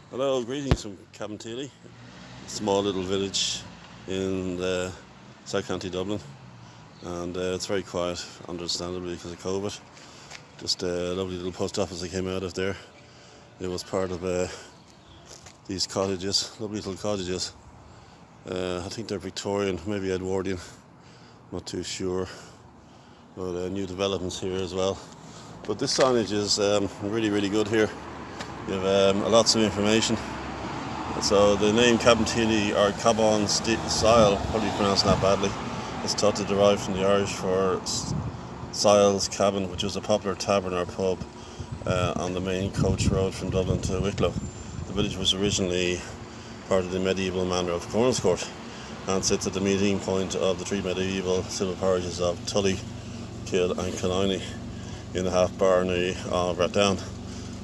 Hello, greetings from Cabinteely, a small little village in the South County Dublin, and it's very quiet, understandably because of COVID. Just a lovely little post office that came out of there. It was part of these cottages, lovely little cottages. I think they're Victorian, maybe Edwardian, not too sure. But new developments here as well. But this signage is really good here. You have lots of information. So the name Cabinteely or Cabon Style, probably pronouncing that badly, is thought to derive from the Irish for Sile's Cabin, which was a popular tavern or pub on the main coach road from Dublin to Wicklow. The village was originally part of the medieval manor of Cornelscourt and sits at the meeting point of the three medieval civil parishes of Tully, Kill and Killiney in the half barony of Rathdown.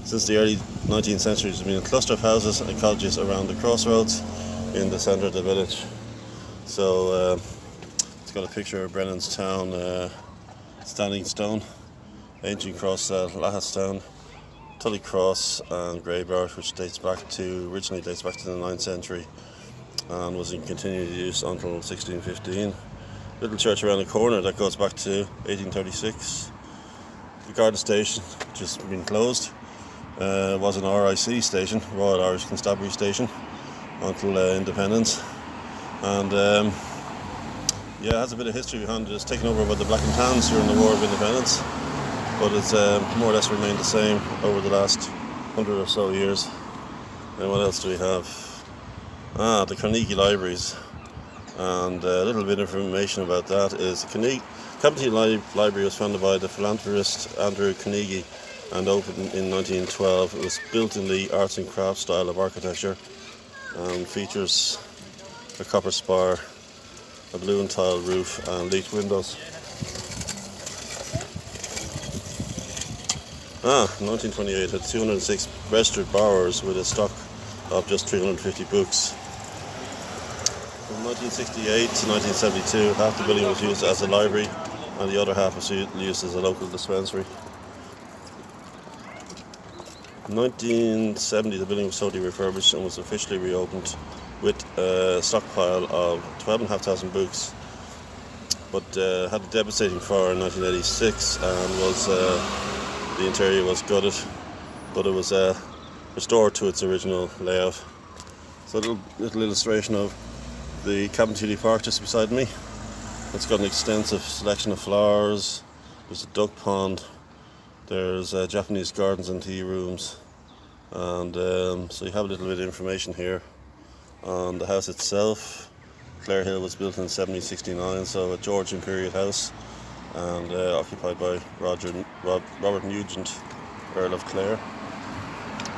Since the early 19th century, there's been a cluster of houses and cottages around the crossroads in the centre of the village. So it's got a picture of Brennan's Town, Standing Stone, Ancient Cross, Lahastown, Tully Cross and Greybart, which originally dates back to the 9th century and was in continued use until 1615. Little church around the corner that goes back to 1836. The Garda Station, which has been closed, was an RIC station, Royal Irish Constabulary Station, until independence. And it has a bit of history behind it. It's taken over by the Black and Tans during the War of Independence, but it's more or less remained the same over the last 100 or so years. And what else do we have? The Carnegie Libraries. And a little bit of information about that is the Cabinteely Library was founded by the philanthropist Andrew Carnegie and opened in 1912. It was built in the arts and crafts style of architecture and features a copper spire, a blue and tile roof and leaked windows. 1928 had 206 registered borrowers with a stock of just 350 books. From 1968 to 1972, half the building was used as a library and the other half was used as a local dispensary. In 1970, the building was totally refurbished and was officially reopened with a stockpile of 12,500 books, but had a devastating fire in 1986 and the interior was gutted, but it was restored to its original layout. So a little illustration of the Cabinteely Park just beside me. It's got an extensive selection of flowers. There's a duck pond. There's Japanese gardens and tea rooms, and so you have a little bit of information here on the house itself. Clare Hill was built in 1769, so a Georgian period house, and occupied by Robert Nugent, Earl of Clare.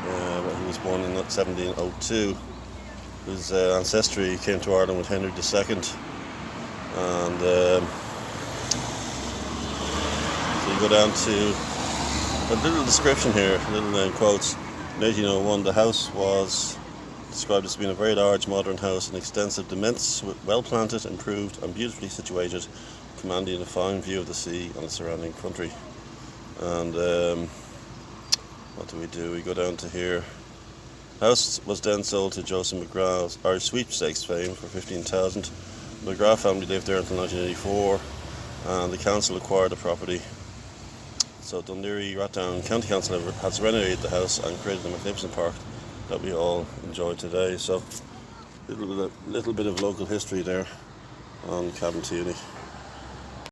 He was born in 1702. His ancestry came to Ireland with Henry II, and so you go down to a little description here, little quotes. In 1801, the house was described as being a very large modern house, an extensive immense, well planted, improved and beautifully situated, commanding a fine view of the sea and the surrounding country. And what do? We go down to here. The house was then sold to Joseph McGrath's Irish sweepstakes fame for $15,000. The McGrath family lived there until 1984, and the council acquired the property. So Dundee Rathdown County Council has renovated the house and created a magnificent park that we all enjoy today. So little bit of local history there on Cabinteely.